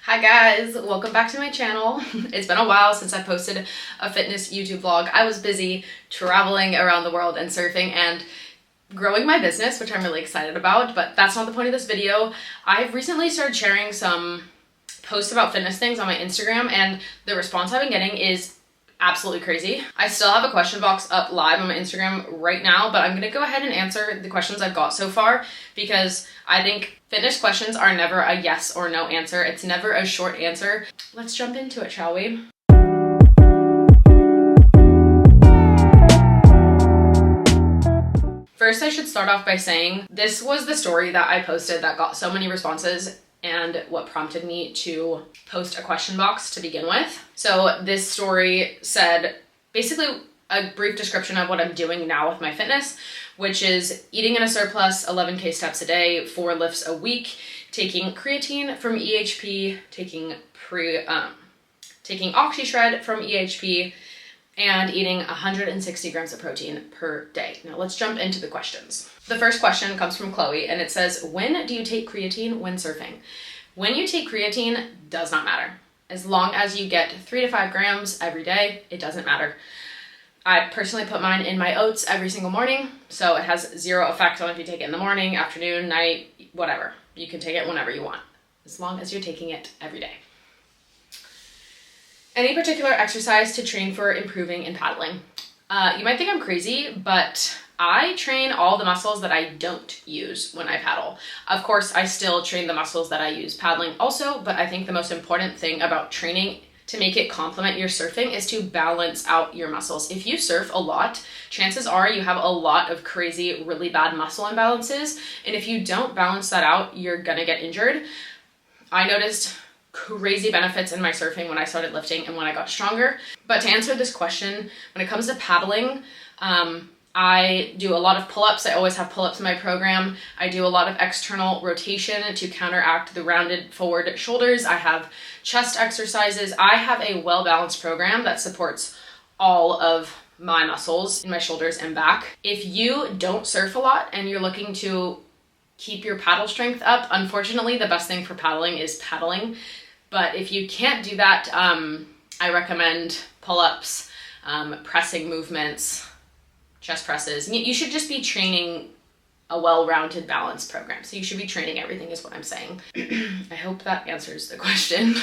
Hi guys, welcome back to my channel. It's been a while since I posted a fitness YouTube vlog. I was busy traveling around the world and surfing and growing my business, which I'm really excited about, but that's not the point of this video. I've recently started sharing some posts about fitness things on my Instagram, and the response I've been getting is absolutely crazy. I still have a question box up live on my Instagram right now, but I'm gonna go ahead and answer the questions I've got so far because I think fitness questions are never a yes or no answer. It's never a short answer. Let's jump into it, shall we? First, I should start off by saying this was the story that I posted that got so many responses and what prompted me to post a question box to begin with. So this story said basically a brief description of what I'm doing now with my fitness, which is eating in a surplus, 11K steps a day, 4 lifts a week, taking creatine from EHP, taking OxyShred from EHP, and eating 160 grams of protein per day. Now let's jump into the questions. The first question comes from Chloe, and it says, when do you take creatine when surfing? When you take creatine does not matter. As long as you get 3 to 5 grams every day, it doesn't matter. I personally put mine in my oats every single morning, so it has zero effect on if you take it in the morning, afternoon, night, whatever. You can take it whenever you want, as long as you're taking it every day. Any particular exercise to train for improving in paddling? You might think I'm crazy, but I train all the muscles that I don't use when I paddle. Of course, I still train the muscles that I use paddling also, but I think the most important thing about training to make it complement your surfing is to balance out your muscles. If you surf a lot, chances are you have a lot of crazy, really bad muscle imbalances, and if you don't balance that out, you're gonna get injured. I noticed crazy benefits in my surfing when I started lifting and when I got stronger. But to answer this question, when it comes to paddling, I do a lot of pull-ups. I always have pull-ups in my program. I do a lot of external rotation to counteract the rounded forward shoulders. I have chest exercises. I have a well-balanced program that supports all of my muscles in my shoulders and back. If you don't surf a lot and you're looking to keep your paddle strength up, unfortunately, the best thing for paddling is paddling. But if you can't do that, I recommend pull-ups, pressing movements, chest presses. You should just be training a well-rounded balanced program. So you should be training everything is what I'm saying. I hope that answers the question.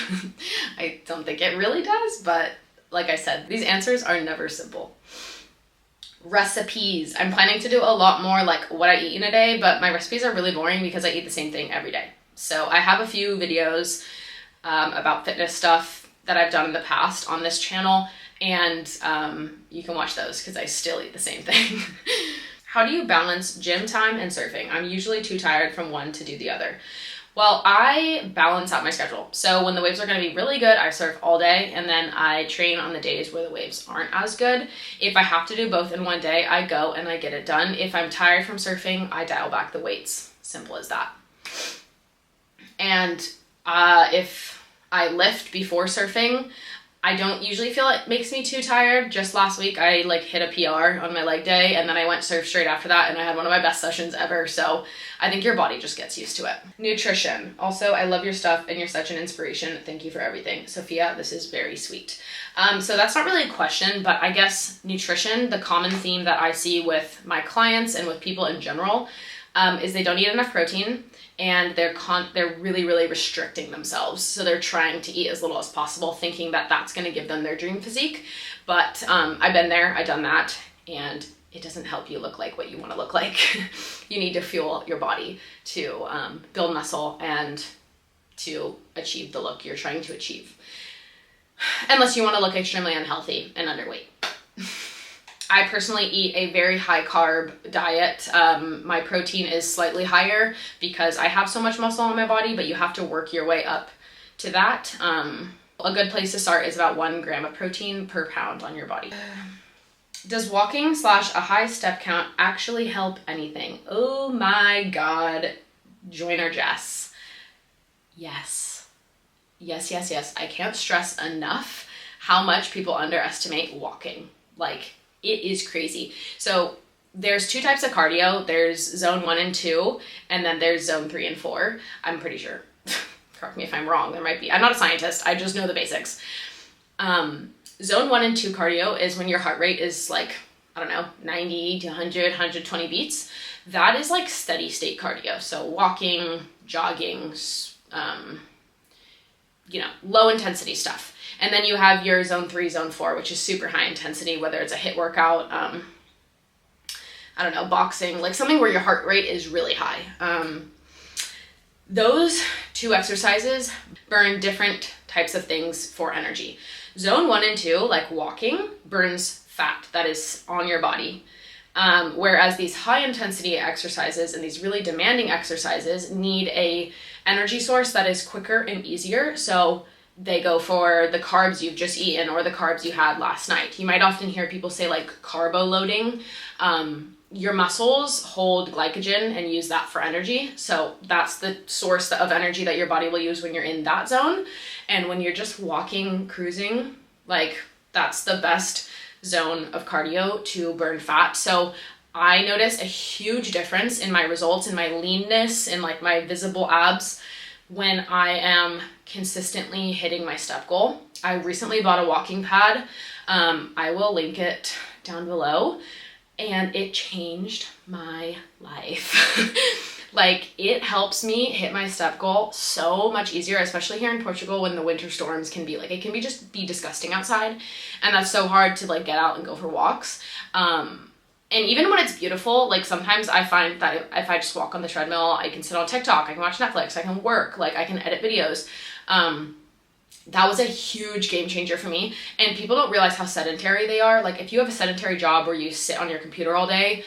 I don't think it really does, but like I said, these answers are never simple. Recipes. I'm planning to do a lot more like what I eat in a day, but my recipes are really boring because I eat the same thing every day. So I have a few videos about fitness stuff that I've done in the past on this channel, and you can watch those because I still eat the same thing. How do you balance gym time and surfing? I'm usually too tired from one to do the other. Well, I balance out my schedule. So when the waves are going to be really good, I surf all day, and then I train on the days where the waves aren't as good. If I have to do both in one day, I go and I get it done. If I'm tired from surfing, I dial back the weights. Simple as that. And if I lift before surfing, I don't usually feel it makes me too tired. Just last week, I hit a PR on my leg day, and then I went surf straight after that, and I had one of my best sessions ever. So I think your body just gets used to it. Nutrition. Also, I love your stuff, and you're such an inspiration. Thank you for everything. Sophia, this is very sweet. So that's not really a question, but I guess nutrition, the common theme that I see with my clients and with people in general, is they don't eat enough protein, and they're really, really restricting themselves. So they're trying to eat as little as possible, thinking that that's going to give them their dream physique. But I've been there, I've done that, and it doesn't help you look like what you want to look like. You need to fuel your body to build muscle and to achieve the look you're trying to achieve. Unless you want to look extremely unhealthy and underweight. I personally eat a very high carb diet. My protein is slightly higher because I have so much muscle on my body, but you have to work your way up to that. A good place to start is about 1 gram of protein per pound on your body. Does walking / a high step count actually help anything? Oh my God, Joiner Jess. Yes. Yes, yes, yes. I can't stress enough how much people underestimate walking. It is crazy. So there's 2 types of cardio. There's zone 1 and 2, and then there's zone 3 and 4. I'm pretty sure. correct me if I'm wrong, there might be, I'm not a scientist, I just know the basics. Zone 1 and 2 cardio is when your heart rate is like, I don't know, 90 to 100, 120 beats. That is like steady state cardio. So walking, jogging, low intensity stuff. And then you have your zone 3, zone 4, which is super high intensity, whether it's a HIIT workout, boxing, like something where your heart rate is really high. Those 2 exercises burn different types of things for energy. Zone 1 and 2, like walking, burns fat that is on your body. Whereas these high intensity exercises and these really demanding exercises need a energy source that is quicker and easier. So they go for the carbs you've just eaten or the carbs you had last night. You might often hear people say like carbo loading. Your muscles hold glycogen and use that for energy. So that's the source of energy that your body will use when you're in that zone. And when you're just walking, cruising, like that's the best zone of cardio to burn fat. So I notice a huge difference in my results, in my leanness, in like my visible abs when I am consistently hitting my step goal. I recently bought a walking pad. I will link it down below, and it changed my life. Like it helps me hit my step goal so much easier, especially here in Portugal when the winter storms can be like, it can be just be disgusting outside. And that's so hard to like get out and go for walks. And even when it's beautiful, like sometimes I find that if I just walk on the treadmill, I can sit on TikTok, I can watch Netflix, I can work, like I can edit videos. That was a huge game changer for me. And people don't realize how sedentary they are. Like if you have a sedentary job where you sit on your computer all day,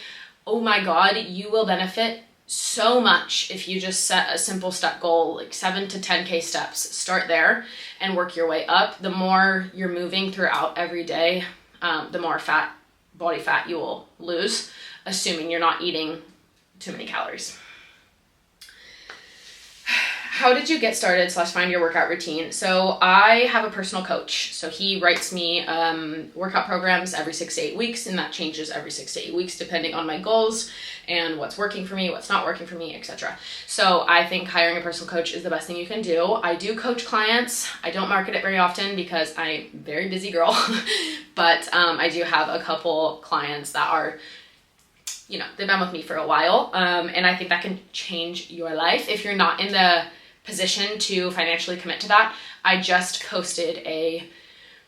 oh my God, you will benefit so much if you just set a simple step goal, like 7 to 10K steps. Start there and work your way up. The more you're moving throughout every day, the more body fat you will lose, assuming you're not eating too many calories. How did you get started / find your workout routine? So I have a personal coach. So he writes me workout programs every 6 to 8 weeks, and that changes every 6 to 8 weeks depending on my goals and what's working for me, what's not working for me, etc. So I think hiring a personal coach is the best thing you can do. I do coach clients. I don't market it very often because I'm a very busy girl, but I do have a couple clients that are, they've been with me for a while, and I think that can change your life if you're not in the position to financially commit to that. I just posted a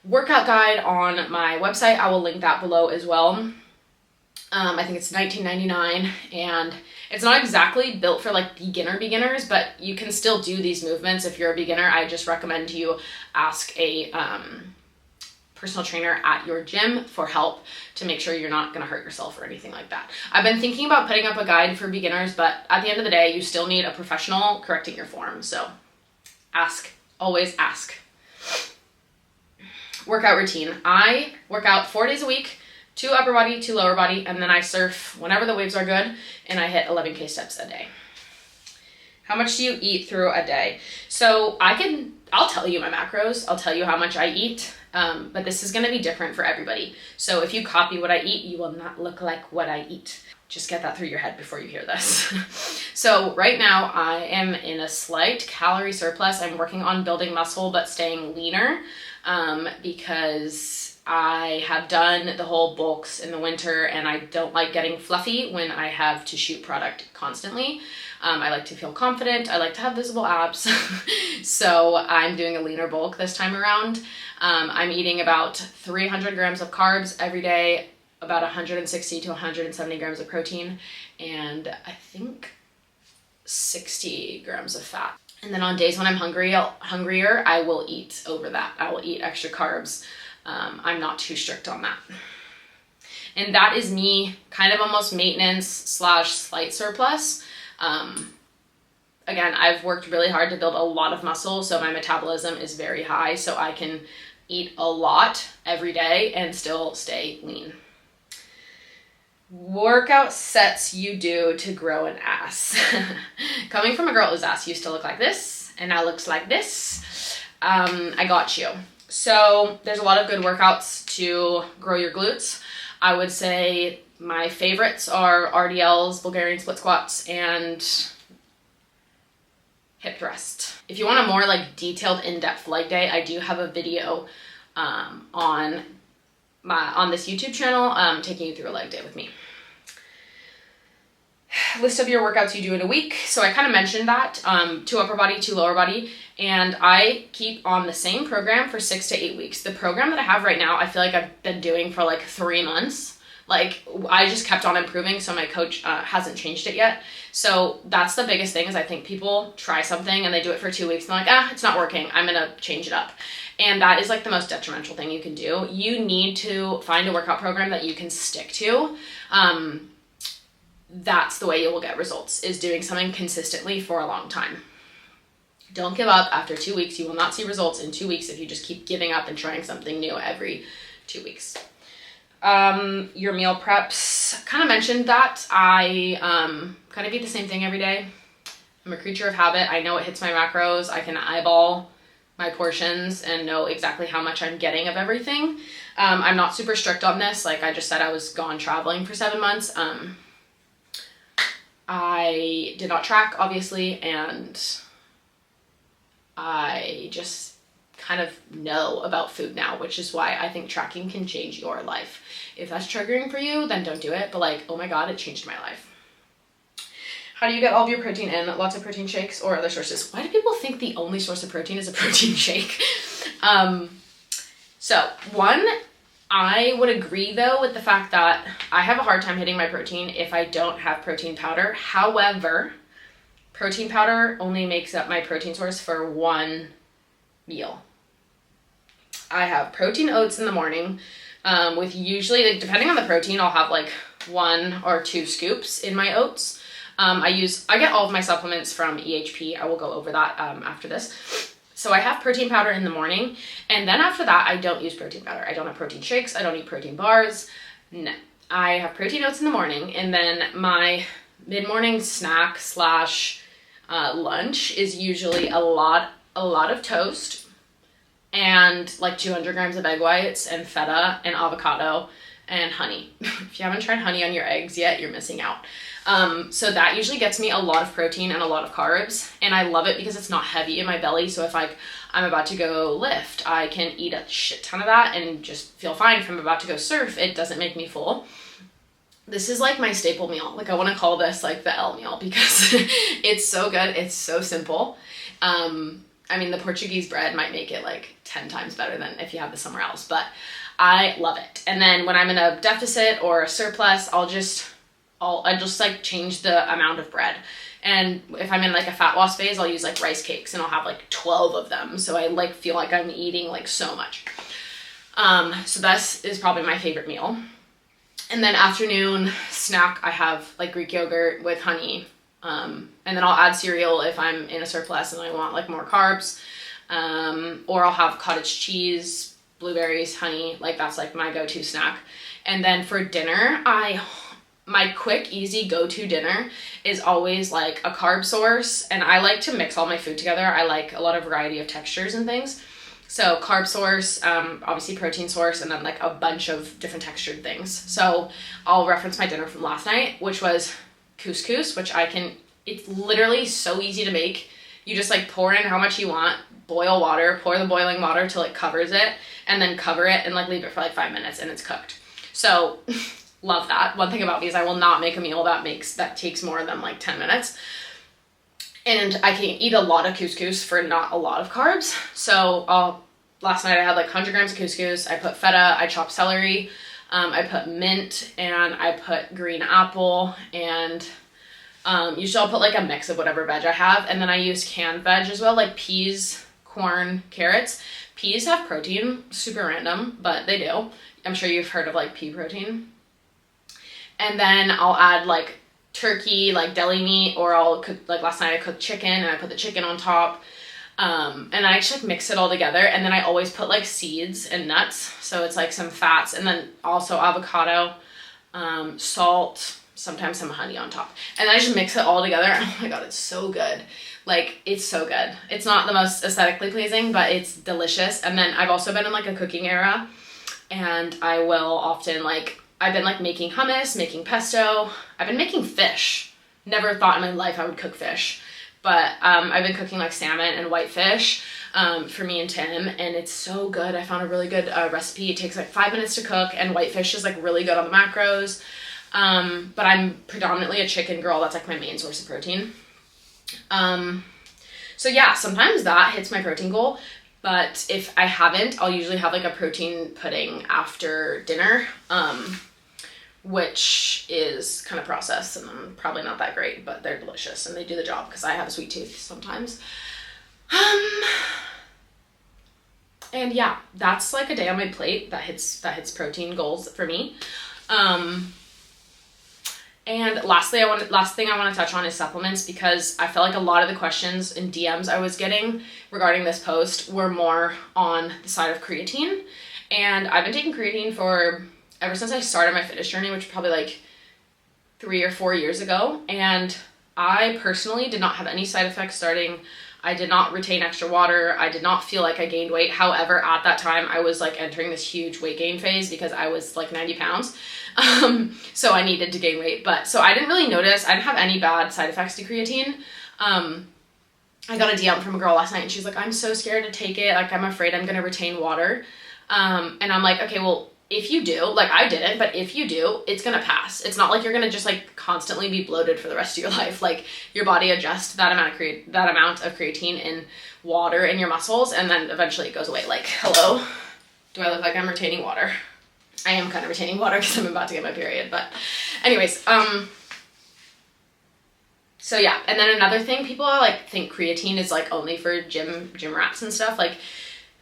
workout guide on my website. I will link that below as well. I think it's $19.99, and it's not exactly built for like beginners, but you can still do these movements if you're a beginner. I just recommend you ask a personal trainer at your gym for help to make sure you're not going to hurt yourself or anything like that. I've been thinking about putting up a guide for beginners, but at the end of the day, you still need a professional correcting your form. So ask, always ask. Workout routine. I work out 4 days a week, 2 upper body, 2 lower body, and then I surf whenever the waves are good, and I hit 11K steps a day. How much do you eat through a day? So I'll tell you my macros. I'll tell you how much I eat. But this is going to be different for everybody. So if you copy what I eat, you will not look like what I eat. Just get that through your head before you hear this. So right now I am in a slight calorie surplus. I'm working on building muscle, but staying leaner, because I have done the whole bulks in the winter and I don't like getting fluffy when I have to shoot product constantly. I like to feel confident. I like to have visible abs. So I'm doing a leaner bulk this time around. I'm eating about 300 grams of carbs every day, about 160 to 170 grams of protein, and I think 60 grams of fat. And then on days when I'm hungrier, I will eat over that. I will eat extra carbs. I'm not too strict on that. And that is me kind of almost maintenance / slight surplus. Again, I've worked really hard to build a lot of muscle, so my metabolism is very high, so I can eat a lot every day and still stay lean. Workout sets you do to grow an ass. Coming from a girl whose ass used to look like this and now looks like this, I got you. So there's a lot of good workouts to grow your glutes. I would say my favorites are RDLs, Bulgarian split squats, and hip thrust. If you want a more like detailed in-depth leg day, I do have a video on this YouTube channel taking you through a leg day with me. List of your workouts you do in a week. So I kind of mentioned that, 2 upper body, 2 lower body, and I keep on the same program for 6 to 8 weeks. The program that I have right now, I feel like I've been doing for like 3 months. Like I just kept on improving, so my coach hasn't changed it yet. So that's the biggest thing, is I think people try something and they do it for 2 weeks and they're like, it's not working, I'm gonna change it up. And that is like the most detrimental thing you can do. You need to find a workout program that you can stick to. That's the way you will get results, is doing something consistently for a long time. Don't give up after 2 weeks. You will not see results in 2 weeks if you just keep giving up and trying something new every 2 weeks. Your meal preps, kind of mentioned that. I kind of eat the same thing every day. I'm a creature of habit. I know it hits my macros. I can eyeball my portions and know exactly how much I'm getting of everything. I'm not super strict on this. Like I just said, I was gone traveling for 7 months. I did not track, obviously, and I just kind of know about food now, which is why I think tracking can change your life. If that's triggering for you, then don't do it. But like, oh my God, it changed my life. How do you get all of your protein in? Lots of protein shakes or other sources? Why do people think the only source of protein is a protein shake? So one, I would agree though with the fact that I have a hard time hitting my protein if I don't have protein powder. However, protein powder only makes up my protein source for 1 meal. I have protein oats in the morning with usually, like, depending on the protein, I'll have like 1 or 2 scoops in my oats. I get all of my supplements from EHP. I will go over that after this. So I have protein powder in the morning, and then after that, I don't use protein powder. I don't have protein shakes. I don't eat protein bars. No. I have protein oats in the morning, and then my mid-morning snack / lunch is usually a lot of toast and like 200 grams of egg whites and feta and avocado and honey. If you haven't tried honey on your eggs yet, you're missing out. So that usually gets me a lot of protein and a lot of carbs, and I love it because it's not heavy in my belly. So if I'm about to go lift, I can eat a shit ton of that and just feel fine. If I'm about to go surf, it doesn't make me full. This is like my staple meal. Like I want to call this like the L meal because it's so good. It's so simple. I mean, the Portuguese bread might make it like 10 times better than if you have this somewhere else, but I love it. And then when I'm in a deficit or a surplus, I just like change the amount of bread. And if I'm in like a fat loss phase, I'll use like rice cakes and I'll have like 12 of them. So I like feel like I'm eating like so much. So this is probably my favorite meal. And then afternoon snack, I have like Greek yogurt with honey. And then I'll add cereal if I'm in a surplus and I want like more carbs. Or I'll have cottage cheese, blueberries, honey. Like that's like my go-to snack. And then for dinner, my quick, easy go-to dinner is always like a carb source, and I like to mix all my food together. I like a lot of variety of textures and things. So carb source, obviously protein source, and then like a bunch of different textured things. So I'll reference my dinner from last night, which was couscous, it's literally so easy to make. You just like pour in how much you want, boil water, pour the boiling water till it covers it, and then cover it and like leave it for like 5 minutes and it's cooked. So love that. One thing about me is I will not make a meal that takes more than like 10 minutes. And I can eat a lot of couscous for not a lot of carbs. So last night I had like 100 grams of couscous. I put feta, I chopped celery, I put mint, and I put green apple, and usually I'll put like a mix of whatever veg I have. And then I use canned veg as well, like peas, corn, carrots. Peas have protein, super random, but they do. I'm sure you've heard of like pea protein. And then I'll add like turkey, like deli meat, or I'll cook, like last night I cooked chicken and I put the chicken on top. And I just like mix it all together. And then I always put like seeds and nuts. So it's like some fats, and then also avocado, salt, sometimes some honey on top. And I just mix it all together. Oh my God, it's so good. Like, it's so good. It's not the most aesthetically pleasing, but it's delicious. And then I've also been in like a cooking era, and I will often I've been like making hummus, making pesto. I've been making fish. Never thought in my life I would cook fish. but I've been cooking like salmon and whitefish for me and Tim, and it's so good. I found a really good recipe. It takes like 5 minutes to cook, and whitefish is like really good on the macros. But I'm predominantly a chicken girl. That's like my main source of protein. So yeah, sometimes that hits my protein goal, but if I haven't, I'll usually have like a protein pudding after dinner, which is kind of processed and probably not that great, but they're delicious and they do the job because I have a sweet tooth sometimes. And yeah, that's like a day on my plate that hits protein goals for me. And last thing I want to touch on is supplements, because I felt like a lot of the questions and DMs I was getting regarding this post were more on the side of creatine. And I've been taking creatine ever since I started my fitness journey, which was probably like 3 or 4 years ago. And I personally did not have any side effects starting. I did not retain extra water. I did not feel like I gained weight. However, at that time, I was like entering this huge weight gain phase because I was like 90 pounds. So I needed to gain weight. So I didn't really notice. I didn't have any bad side effects to creatine. I got a DM from a girl last night and she's like, I'm so scared to take it. Like, I'm afraid I'm going to retain water. And I'm like, okay, well, if you do, like I didn't, but if you do, it's going to pass. It's not like you're going to just like constantly be bloated for the rest of your life. Like, your body adjusts that amount of creatine in water in your muscles, and then eventually it goes away. Like, hello, do I look like I'm retaining water? I am kind of retaining water because I'm about to get my period, but anyways, so yeah. And then another thing, people like think creatine is like only for gym rats and stuff, like,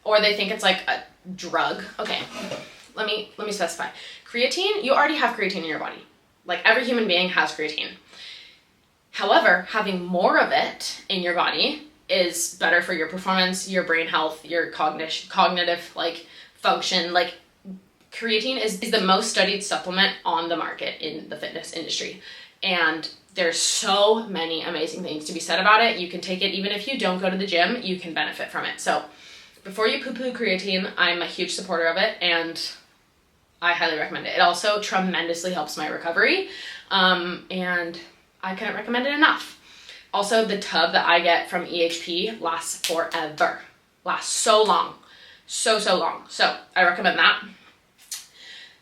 or they think it's like a drug. Okay. Let me specify. Creatine, you already have creatine in your body. Like, every human being has creatine. However, having more of it in your body is better for your performance, your brain health, your cognitive like function. Like, creatine is the most studied supplement on the market in the fitness industry. And there's so many amazing things to be said about it. You can take it even if you don't go to the gym, you can benefit from it. So before you poo-poo creatine, I'm a huge supporter of it, and I highly recommend it. It also tremendously helps my recovery, and I couldn't recommend it enough. Also, the tub that I get from EHP lasts forever. Lasts so long. So long. So I recommend that.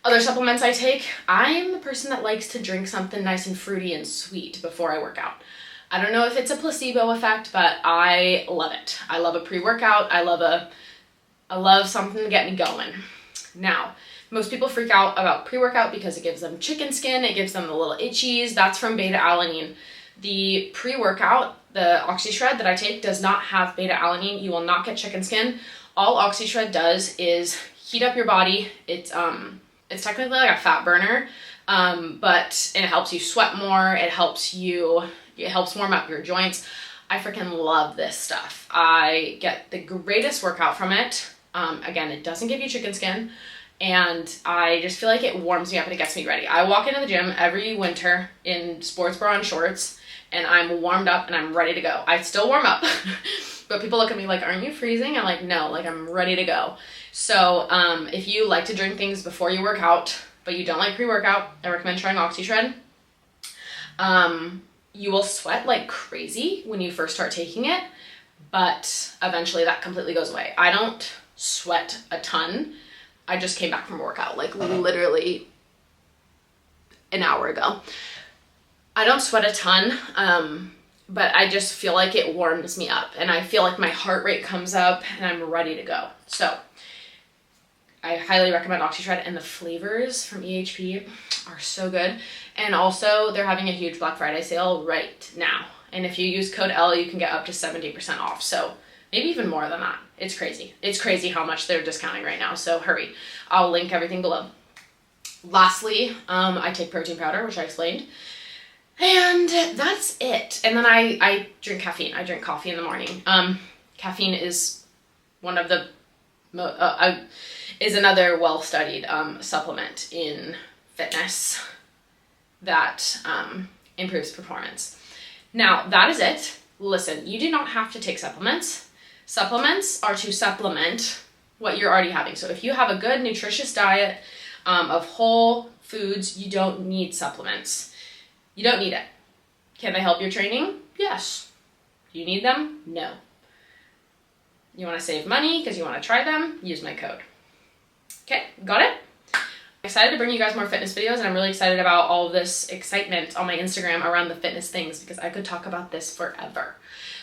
Other supplements I take, I'm the person that likes to drink something nice and fruity and sweet before I work out. I don't know if it's a placebo effect, but I love it. I love a pre-workout. I love something to get me going. Now, most people freak out about pre-workout because it gives them chicken skin. It gives them the little itchies. That's from beta-alanine. The pre-workout, the OxyShred that I take, does not have beta-alanine. You will not get chicken skin. All OxyShred does is heat up your body. It's technically like a fat burner, but it helps you sweat more. It helps warm up your joints. I freaking love this stuff. I get the greatest workout from it. Again, it doesn't give you chicken skin, and I just feel like it warms me up and it gets me ready. I walk into the gym every winter in sports bra and shorts, and I'm warmed up and I'm ready to go. I still warm up, but people look at me like, aren't you freezing? I'm like, no, like, I'm ready to go. So if you like to drink things before you work out, but you don't like pre-workout, I recommend trying OxyShred. You will sweat like crazy when you first start taking it, but eventually that completely goes away. I don't sweat a ton. I just came back from a workout, like literally an hour ago. I don't sweat a ton, but I just feel like it warms me up, and I feel like my heart rate comes up and I'm ready to go. So I highly recommend OxyShred, and the flavors from EHP are so good. And also, they're having a huge Black Friday sale right now. And if you use code L, you can get up to 70% off. So maybe even more than that. It's crazy. It's crazy how much they're discounting right now. So hurry. I'll link everything below. Lastly, I take protein powder, which I explained. And that's it. And then I drink caffeine. I drink coffee in the morning. Caffeine is one of the is another well-studied supplement in fitness that improves performance. Now, that is it. Listen, you do not have to take supplements. Supplements are to supplement what you're already having. So if you have a good, nutritious diet of whole foods, you don't need supplements. You don't need it. Can they help your training? Yes. You need them? No. You want to save money because you want to try them? Use my code. Okay, got it? I'm excited to bring you guys more fitness videos, and I'm really excited about all of this excitement on my Instagram around the fitness things because I could talk about this forever.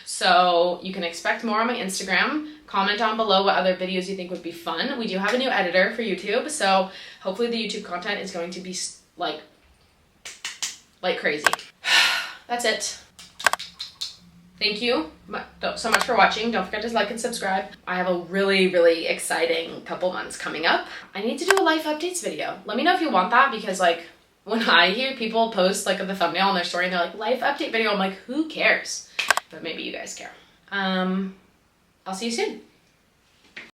So you can expect more on my Instagram. Comment down below what other videos you think would be fun. We do have a new editor for YouTube, so hopefully the YouTube content is going to be like crazy. That's it. Thank you so much for watching. Don't forget to like and subscribe. I have a really, really exciting couple months coming up. I need to do a life updates video. Let me know if you want that, because like when I hear people post like the thumbnail on their story and they're like, life update video, I'm like, who cares? But maybe you guys care. I'll see you soon.